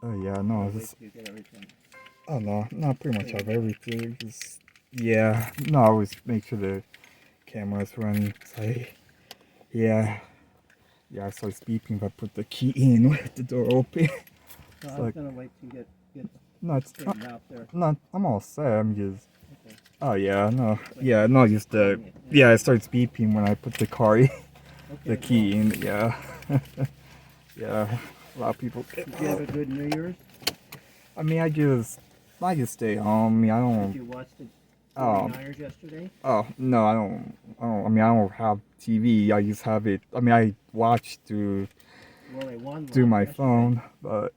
Oh yeah, no, Wait just till you get everything. oh no, no, pretty much have everything. Just yeah, no, I always make sure the camera's running. So yeah, yeah, so it's beeping if I put the key in with the door open. No, It's I was like gonna wait till you get no, it's straightened out there. not. I'm all set. I'm just. Okay. Oh yeah, no, Wait, yeah, no, just the doing it, yeah, it starts beeping when I put the car in, the Okay, key well, in. Yeah, yeah. A lot of people. did you have a good New Year's? I mean, I just stay home. I mean, I Did don't. you watch the Oh, 49ers yesterday? oh no, I don't. I don't. I mean, I don't have TV. I just have it. I mean, I watch through Well, they won my yesterday. phone, but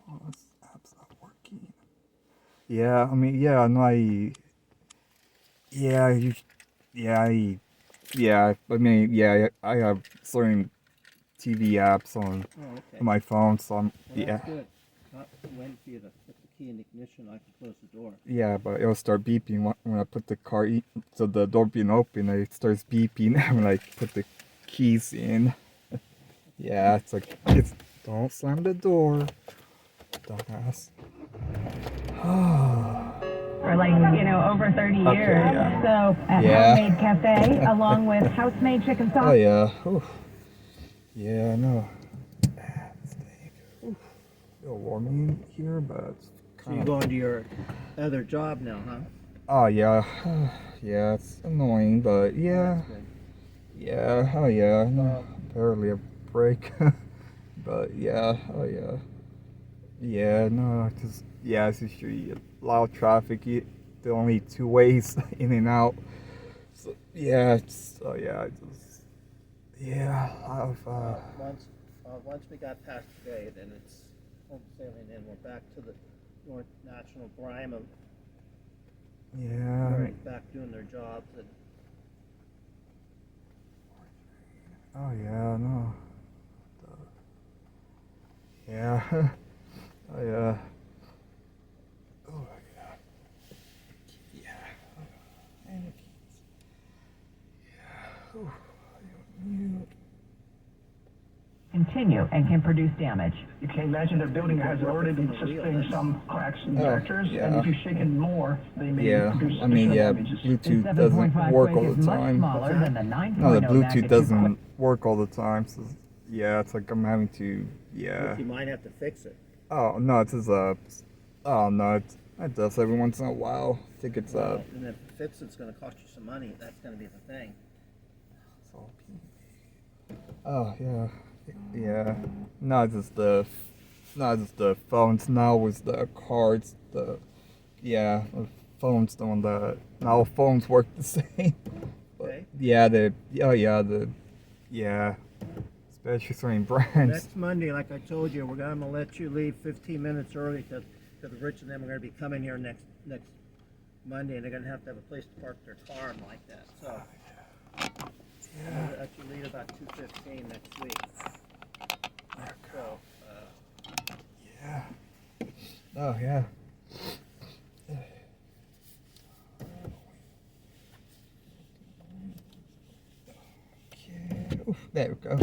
oh, this app's not working. Yeah, I mean, yeah, no, yeah, yeah, yeah. I mean, yeah, I have certain TV apps on Oh, okay. my phone, so I'm Well, yeah. that's good. Not waiting for you to put the key in the ignition. I can close the door. Yeah, but it'll start beeping when I put the car in. So the door being open, it starts beeping when I put the keys in. Yeah, it's like, don't slam the door, dumbass. For like, over 30 years. Okay, yeah. So at Yeah. Homemade Cafe, along with house-made chicken Oh sauce. yeah. Oof. Yeah, I know. Oof. A little warm in here, but it's So kind you're of. going to your other job now, huh? Oh yeah. Yeah, it's annoying, but yeah. That's good. Yeah, oh yeah, no, barely a break. But yeah, oh yeah. Yeah, no, just, yeah, it's just a lot of traffic. There are only two ways in and out. So yeah, it's, oh yeah, yeah, a lot of, Once we got past today, then it's home sailing, and we're back to the North National grime of yeah, right back doing their jobs. And oh yeah, no. Yeah, oh yeah. Oh yeah. Yeah. And it keeps. Yeah. Ooh. Mute. Continue and can produce damage. You can imagine the building has already been sustained some cracks in vectors, and if you shake it more, they may produce I mean, yeah, damages. Bluetooth doesn't work all the time. Smaller than the 9.0 No, the Bluetooth magnitude doesn't work all the time. So yeah, it's like I'm having to. Yeah. you might have to fix it. Oh no, it's just oh no, it does every once in a while. I think it's And if fix it's going to cost you some money. That's going to be the thing. Oh yeah, yeah. Not just the phones. Now with the cards. The phones. The one that now phones work the same. But, Okay. yeah, especially certain brands. Next Monday, like I told you, we're going to let you leave 15 minutes early because Rich and them are going to be coming here next Monday, and they're going to have a place to park their car and like that. So we'll let you leave about 2:15 next week. So Yeah. Oh yeah. Okay. Oof, there we go.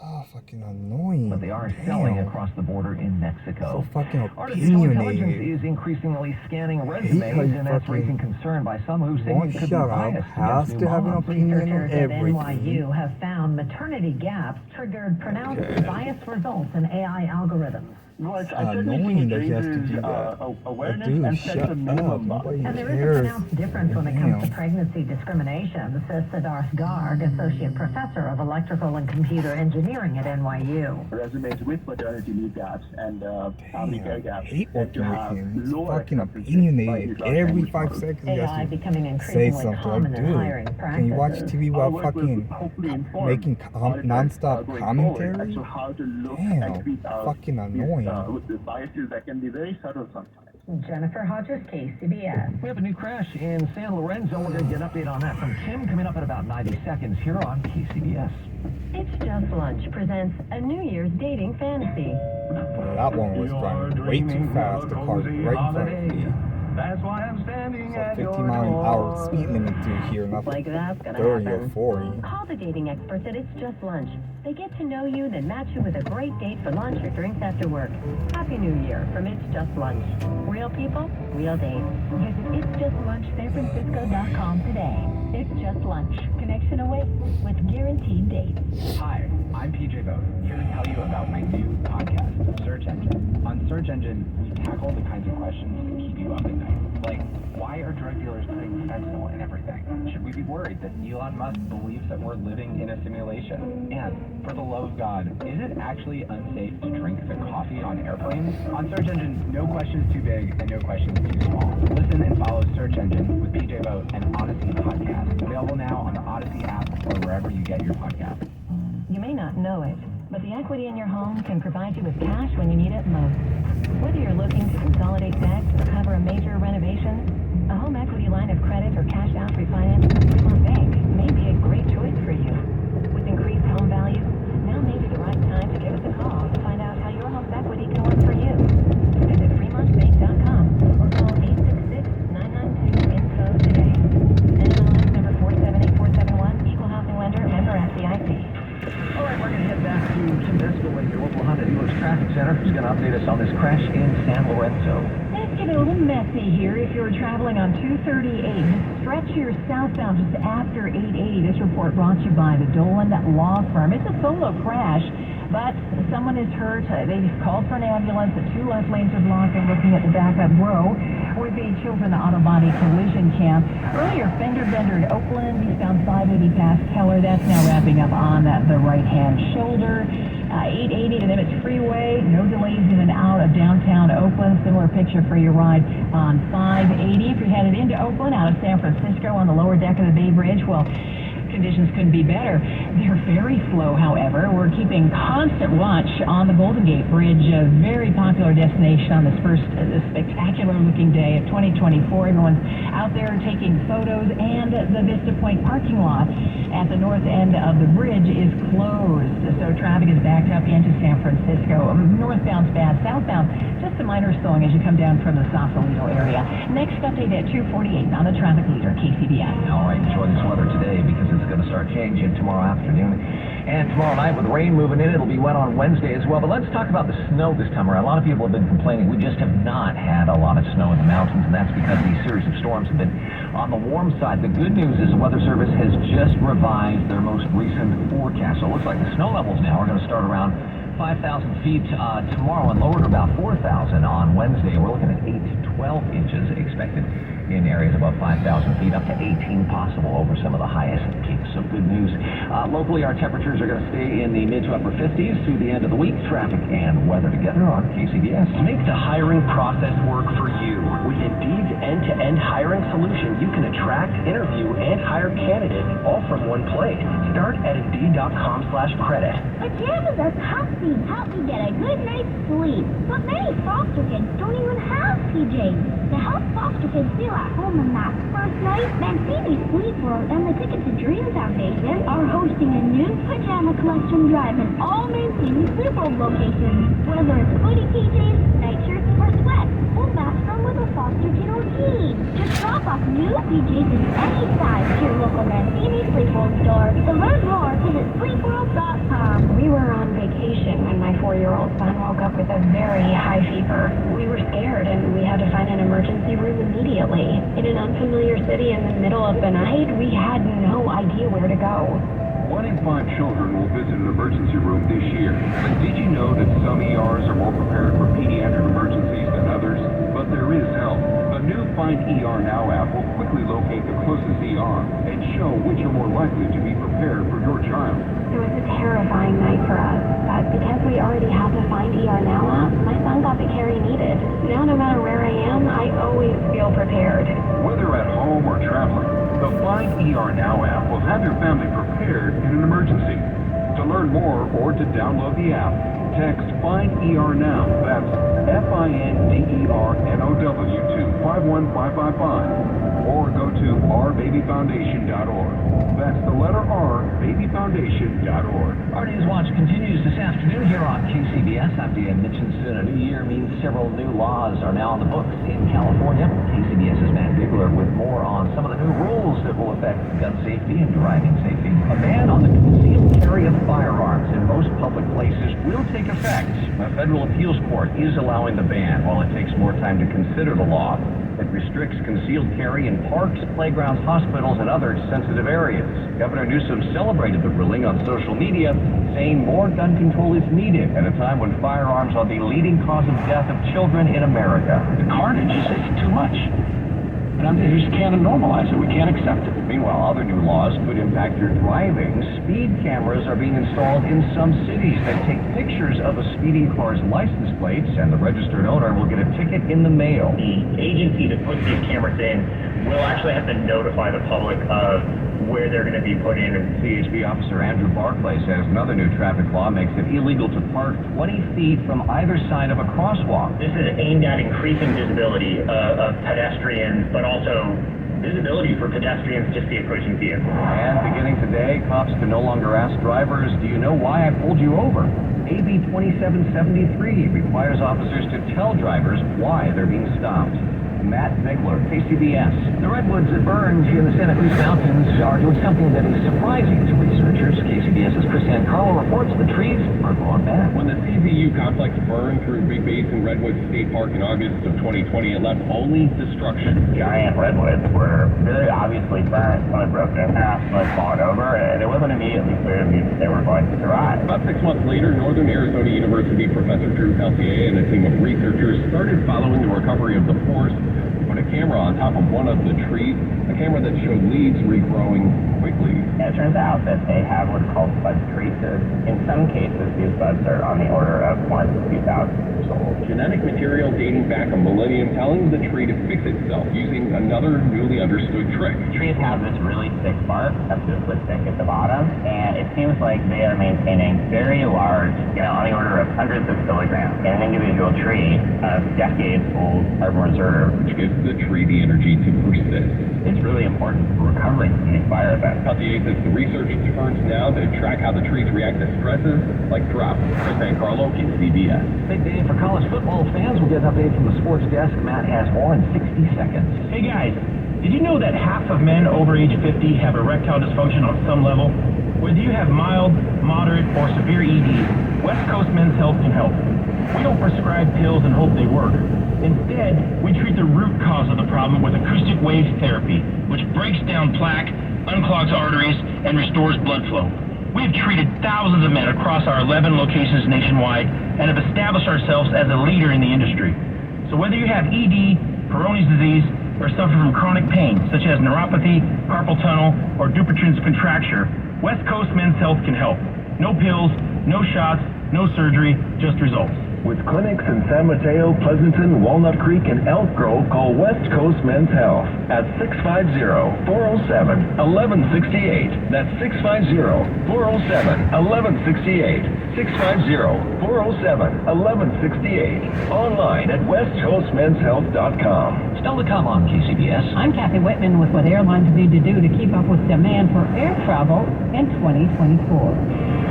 Oh, fucking annoying. But they are Damn. selling across the border in Mexico. So fucking Artificial intelligence opinionated. is increasingly scanning how resumes, you and that's fucking raising concern by some who say won't it could be shut up, biased has against to new have an moms. opinion on Researchers at everything. NYU have found maternity gaps triggered pronounced Okay. biased results in AI algorithms. Well, I Annoying think that it you have to raises do that. awareness Dude, and shut sets a minimum up. bar. Nobody And there is a cares. pronounced difference when it comes to Damn. pregnancy discrimination, says Siddharth Garg, Associate Professor of Electrical and Computer Engineering at NYU. Resumes with maternity leave gaps and family care I gaps. hate tend to working with have him. He's lower fucking acceptance opinionated. by large Every language 5 models. seconds he AI has to becoming say increasingly something. common in Dude, hiring can you watch practices. TV Our while work will fucking hopefully inform making auditors, non-stop going commentary? forward as to how to look Damn, and treat fucking annoying. with the biases that can be very subtle sometimes. Jennifer Hodges, KCBS. We have a new crash in San Lorenzo. We're going to get an update on that from Kim coming up in about 90 seconds here on KCBS. It's Just Lunch presents a New Year's dating fantasy. That one was driving way too fast. The car right in front of me. That's why I'm standing at your 50 mile an hour speed limit to here, not Like that's gonna 30 happen. or 40. Call the dating experts at It's Just Lunch. They get to know you, then match you with a great date for lunch or drinks after work. Happy New Year from It's Just Lunch. Real people, real dates. Visit itsjustlunchsanfrancisco.com today. It's Just Lunch. Connection awaits with guaranteed dates. Hi, I'm PJ Boat, here to tell you about my new podcast, Search Engine. On Search Engine, we tackle the kinds of questions that keep you up at night. Like, why are drug dealers putting fentanyl in everything? Should we be worried that Elon Musk believes that we're living in a simulation? And, for the love of God, is it actually unsafe to drink the coffee on airplanes? On Search Engine, no question is too big and no question is too small. Listen and follow Search Engine with PJ Boat and Odyssey Podcast. Available now on the Odyssey app or wherever you get your podcasts. You may not know it, but the equity in your home can provide you with cash when you need it most. Whether you're looking to consolidate debt or cover a major renovation, a home equity line of credit or cash out refinance from Fremont Bank may be a great choice for you. With increased home values, now may be the right time to give us a call to find out how your home's equity can work for you. Visit fremontbank.com or call 866-992-INFO today. NMLS number 478471, equal housing lender, member FDIC. All right, we're going to head back to Kim Driscoll at your local Honda dealer's traffic center, who's going to update us on this crash in San Lorenzo. It's getting a little messy here if you're traveling on 238. Stretch here southbound just after 880. This report brought to you by the Dolan Law Firm. It's a solo crash, but someone is hurt. They called for an ambulance. The two left lanes are blocked and looking at the backup row with the Children Auto Body Collision Camp. Earlier, fender bender in Oakland. Eastbound 580 past Keller. That's now wrapping up on the right-hand shoulder. 880 to Nimitz Freeway. No delays in and out of downtown Oakland. Similar picture for your ride on 580. If you're headed into Oakland, out of San Francisco on the lower deck of the Bay Bridge, well, conditions couldn't be better. They're very slow, however. We're keeping constant watch on the Golden Gate Bridge, a very popular destination on this first spectacular-looking day of 2024. Everyone's out there taking photos, and the Vista Point parking lot at the north end of the bridge is closed. So traffic is backed up into San Francisco. Northbound's bad. Southbound, just a minor slowing as you come down from the Sausalito area. Next update at 2:48 on the traffic leader, KCBS. All right, enjoy this weather today because it's going to start changing tomorrow afternoon. And tomorrow night with rain moving in, it'll be wet on Wednesday as well. But let's talk about the snow this time around. A lot of people have been complaining. We just have not had a lot of snow in the mountains, and that's because these series of storms have been on the warm side. The good news is the Weather Service has just revised their most recent forecast. So it looks like the snow levels now are going to start around 5,000 feet tomorrow and lower to about 4,000 on Wednesday. We're looking at 8 to 12 inches expected in areas above 5,000 feet, up to 18 possible over some of the highest peaks. So good news. Locally, our temperatures are going to stay in the mid to upper 50s through the end of the week. Traffic and weather together on KCBS. Make the hiring process work for you. With Indeed's end-to-end hiring solution, you can attract, interview, and hire candidates all from one place. Start at Indeed.com/credit. Pajamas are comfy, help you get a good night's sleep. But many foster kids don't even have PJs. To help foster kids feel at home on that first night, Mancini Sleep World and the Ticket to Dream Foundation are hosting a new pajama collection drive in all Mancini Sleep World locations. Whether it's footy PJs, night shirts, or sweats, we'll match them with a foster kid or teen. Just drop off new PJs in any size to your local Mancini Sleep World store. To learn more, visit sleepworld.com. We were on vacation when my 4-year-old son woke up with a very high fever. We were scared and we had to find an emergency room immediately. In an unfamiliar city in the middle of the night, we had no idea where to go. 1 in 5 children will visit an emergency room this year. But did you know that some ERs are more prepared for pediatric emergencies than others? But there is help. The new Find ER Now app will quickly locate the closest ER and show which are more likely to be prepared for your child. It was a terrifying night for us, but because we already had the Find ER Now app, my son got the care he needed. Now no matter where I am, I always feel prepared. Whether at home or traveling, the Find ER Now app will have your family prepared in an emergency. To learn more or to download the app, text Find ER Now. That's FINDERNOW to 51555 or go to rbabyfoundation.org. That's the letter R, babyfoundation.org. Our News Watch continues this afternoon here on KCBS. KCBS. I'm Dan Mitchin. Soon a new year means several new laws are now on the books in California. KCBS's Matt Bigler with more on some of the new rules that will affect gun safety and driving safety. A ban on the concealed carry of firearms in most public places will take effect. A federal appeals court is allowing the ban while it takes more time to consider the law. It restricts concealed carry in parks, playgrounds, hospitals, and other sensitive areas. Governor Newsom celebrated the ruling on social media, saying more gun control is needed at a time when firearms are the leading cause of death of children in America. The carnage is too much. And we just can't normalize it. We can't accept it. Meanwhile, other new laws could impact your driving. Speed cameras are being installed in some cities that take pictures of a speeding car's license plates, and the registered owner will get a ticket in the mail. The agency that puts these cameras in will actually have to notify the public of where they're going to be put in. CHP officer Andrew Barclay says another new traffic law makes it illegal to park 20 feet from either side of a crosswalk. This is aimed at increasing visibility of pedestrians, but also visibility for pedestrians just the approaching vehicle. And beginning today, cops can no longer ask drivers, "Do you know why I pulled you over?" AB 2773 requires officers to tell drivers why they're being stopped. Matt Bigler, KCBS. The redwoods that burned in the Santa Cruz Mountains are doing something that is surprising to researchers. KCBS's Chris Carlo reports the trees are going back. When the CZU complex burned through Big Basin Redwoods State Park in August of 2020, it left only destruction. Giant redwoods were very obviously burnt when it broke in half, when it fallen over, and it wasn't immediately clear to me that they were going to survive. About 6 months later, Northern Arizona University professor Drew Peltier and a team of researchers started following the recovery of the forest. Put a camera on top of one of the trees, a camera that showed leaves regrowing quickly. And it turns out that they have what's called bud traces. In some cases, these buds are on the order of 1 to 2,000 years old. Genetic material dating back a millennium telling the tree to fix itself using another newly understood trick. Trees have this really thick bark, up to a foot thick at the bottom, and it seems like they are maintaining very large, on the order of hundreds of kilograms in an individual tree of decades-old carbon reserve, which gives the tree the energy to persist. It's really important for recovering from these fire events. Peltier says the research turns now to track how the trees react to stresses like drought. Chris Carlo, KCBS. Big day for college football fans. We'll get an update from the sports desk. Matt has more in 60 seconds. Hey guys, did you know that half of men over age 50 have erectile dysfunction on some level? Whether you have mild, moderate, or severe ED, West Coast Men's Health can help. We don't prescribe pills and hope they work. Instead, we treat the root cause of the problem with acoustic wave therapy, which breaks down plaque, unclogs arteries, and restores blood flow. We have treated thousands of men across our 11 locations nationwide and have established ourselves as a leader in the industry. So whether you have ED, Peyronie's disease, or suffer from chronic pain, such as neuropathy, carpal tunnel, or Dupuytren's contracture, West Coast Men's Health can help. No pills, no shots, no surgery, just results. With clinics in San Mateo, Pleasanton, Walnut Creek, and Elk Grove, call West Coast Men's Health at 650-407-1168. That's 650-407-1168. 650-407-1168. Online at westcoastmenshealth.com. Still to come on KCBS. I'm Kathy Whitman with what airlines need to do to keep up with demand for air travel in 2024.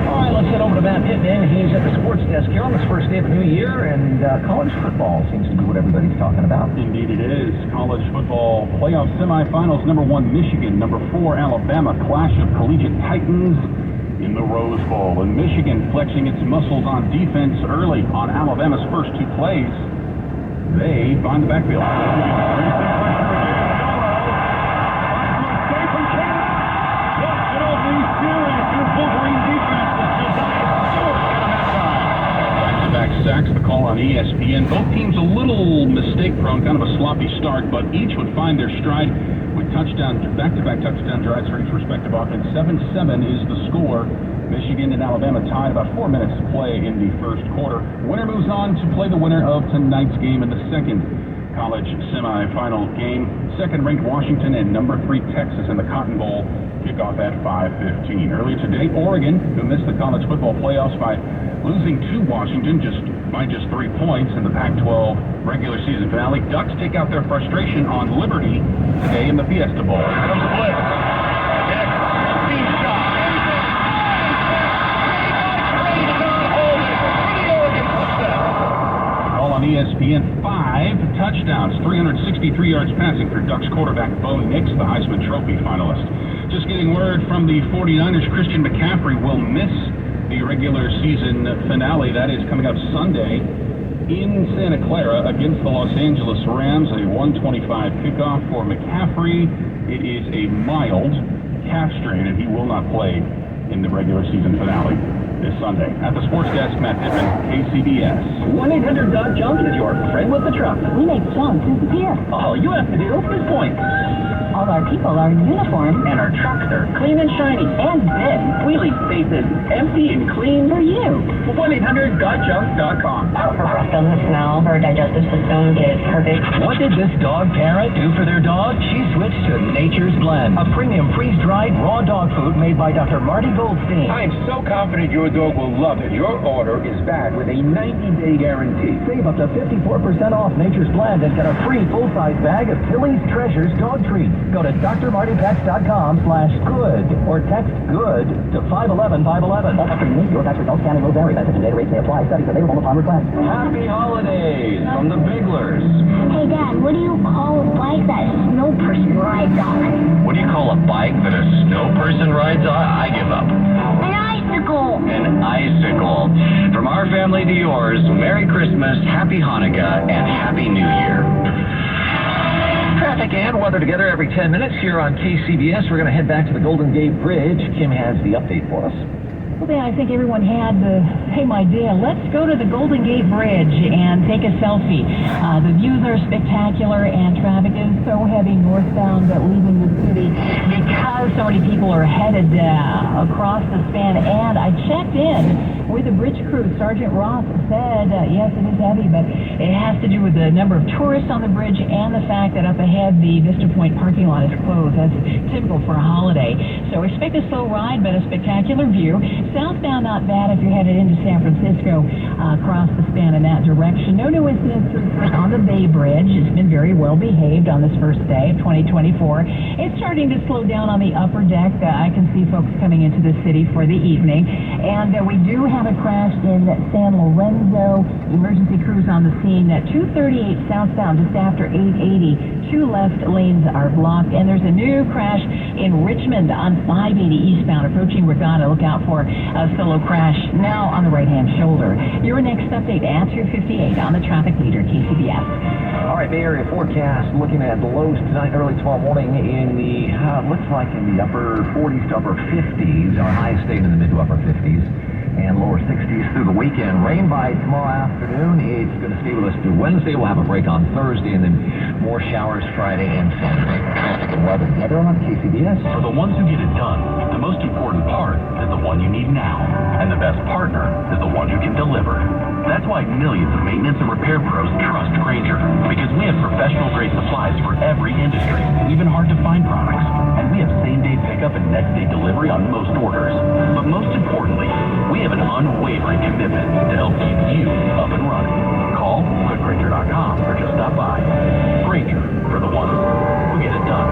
All right, let's head over to Matt Pittman. He's at the sports desk here on this first day of the new year, and college football seems to be what everybody's talking about. Indeed it is. College football playoff semifinals. Number 1, Michigan. Number 4, Alabama. Clash of collegiate titans in the Rose Bowl. And Michigan flexing its muscles on defense early on Alabama's first 2 plays. They find the backfield. Sacks, the call on ESPN. Both teams a little mistake-prone, kind of a sloppy start, but each would find their stride with back-to-back touchdown drives for each respective offense. 7-7 is the score. Michigan and Alabama tied about 4 minutes to play in the first quarter. Winner moves on to play the winner of tonight's game in the second college semifinal game. Second-ranked Washington and number 3 Texas in the Cotton Bowl. Kickoff at 5:15. Earlier today, Oregon, who missed the college football playoffs by losing to Washington by just 3 points in the Pac-12 regular season finale. Ducks take out their frustration on Liberty today in the Fiesta Bowl. Adams blitz. Deep shot. ESPN. 5 touchdowns, 363 yards passing for Ducks quarterback Bo Nix, the Heisman Trophy finalist. Just getting word from the 49ers, Christian McCaffrey will miss the regular season finale. That is coming up Sunday in Santa Clara against the Los Angeles Rams. A 1:25 kickoff for McCaffrey. It is a mild calf strain, and he will not play in the regular season finale this Sunday. At the sports desk, Matt Pittman, KCBS. 1-800-DOG-JUNK is your friend with the truck. We make junk disappear. All you have to do is point. All our people are in uniform. And our trucks are clean and shiny. And then we leave spaces empty and clean for you. 1-800-DOG-JUNK.com. Doesn't smell. Her digestive system is perfect. What did this dog parent do for their dog? She switched to Nature's Blend, a premium freeze-dried raw dog food made by Dr. Marty Goldstein. I am so confident your dog will love it. Your order is back with a 90-day guarantee. Save up to 54% off Nature's Blend and get a free full-size bag of Tilly's Treasures dog treats. Go to drmartypets.com/good or text GOOD to 511-511. All after unique, your tax results can and will vary. Message and data rates may apply. Studies available upon request. Happy holidays from the Biglers. Hey, Dad, what do you call a bike that a snow person rides on? What do you call a bike that a snow person rides on? I give up. An icicle. An icicle. From our family to yours, Merry Christmas, Happy Hanukkah, and Happy New Year. Traffic and weather together every 10 minutes here on KCBS. We're going to head back to the Golden Gate Bridge. Kim has the update for us. Well, I think everyone had the same idea. Let's go to the Golden Gate Bridge and take a selfie. The views are spectacular, and traffic is so heavy northbound leaving the city because so many people are headed across the span. And I checked in with the bridge crew. Sergeant Ross said, yes, it is heavy, but it has to do with the number of tourists on the bridge and the fact that up ahead the Vista Point parking lot is closed. That's typical for a holiday. So expect a slow ride, but a spectacular view. Southbound, not bad if you're headed into San Francisco, across the span in that direction. No new incidents on the Bay Bridge. It's been very well behaved on this first day of 2024. It's starting to slow down on the upper deck. I can see folks coming into the city for the evening. And we do have a crash in San Lorenzo. Emergency crews on the scene at 238 southbound just after 880. 2 left lanes are blocked. And there's a new crash in Richmond on 580 eastbound approaching Regatta. Look out for a solo crash now on the right-hand shoulder. Your next update at 2:58 on the traffic leader, KCBS. All right, Bay Area forecast looking at the lows tonight, early tomorrow morning in the, looks like in the upper 40s to upper 50s. Our highest staying in the mid to upper 50s. And lower 60s through the weekend. Rain by tomorrow afternoon. It's going to stay with us through Wednesday. We'll have a break on Thursday, and then more showers Friday and Saturday. Traffic and weather together on KCBS. For the ones who get it done, the most important part is the one you need now. And the best partner is the one who can deliver. That's why millions of maintenance and repair pros trust Grainger. Because we have professional-grade supplies for every industry, even hard-to-find products. And we have same-day pickup and next-day delivery on most orders. But most importantly, we have an unwavering commitment to help keep you up and running. Call, go to Grainger.com, or just stop by. Grainger, for the ones who get it done.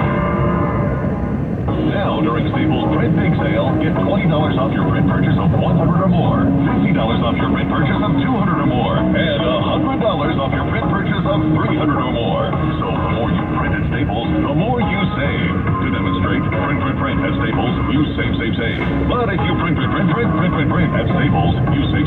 Now, during Staples Print Big Sale, get $20 off your print purchase of $100 or more, $50 off your print purchase of $200 or more, and $100 off your print purchase of $300 or more. So the more you print at Staples, the more you save. To demonstrate, print at Staples, you save. But if you print at Staples, you save.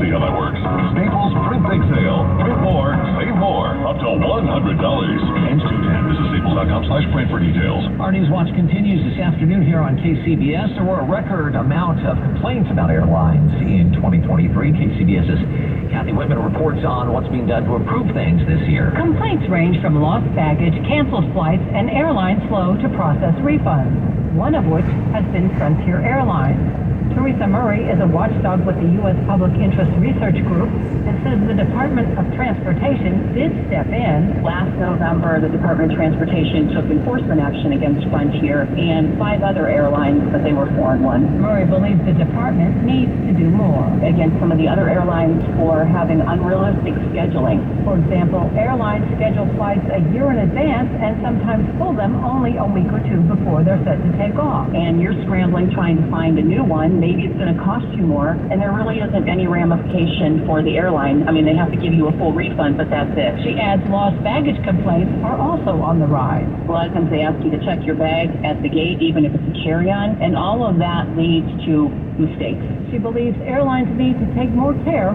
See how that works? Staples Print Big Sale. Print more, save more, up to $100. Ends 2/10. Visit staples.com/print for details. Our News Watch continues this afternoon here on KCBS. There were a record amount of complaints about airlines in 2023. KCBS's Kathy Whitman reports on what's being done to improve things this year. Complaints range from lost baggage, canceled flights, and airlines slow to process refunds, one of which has been Frontier Airlines. Teresa Murray is a watchdog with the U.S. Public Interest Research Group and says the Department of Transportation did step in. Last November, the Department of Transportation took enforcement action against Frontier and 5 other airlines, but they were foreign ones. Murray believes the department needs to do more against some of the other airlines for having unrealistic scheduling. For example, airlines schedule flights a year in advance and sometimes pull them only a week or two before they're set to take off. And you're scrambling trying to find a new one then maybe it's going to cost you more, and there really isn't any ramification for the airline. I mean, they have to give you a full refund, but that's it. She adds lost baggage complaints are also on the rise. A lot of times they ask you to check your bag at the gate, even if it's a carry-on, and all of that leads to mistakes. She believes airlines need to take more care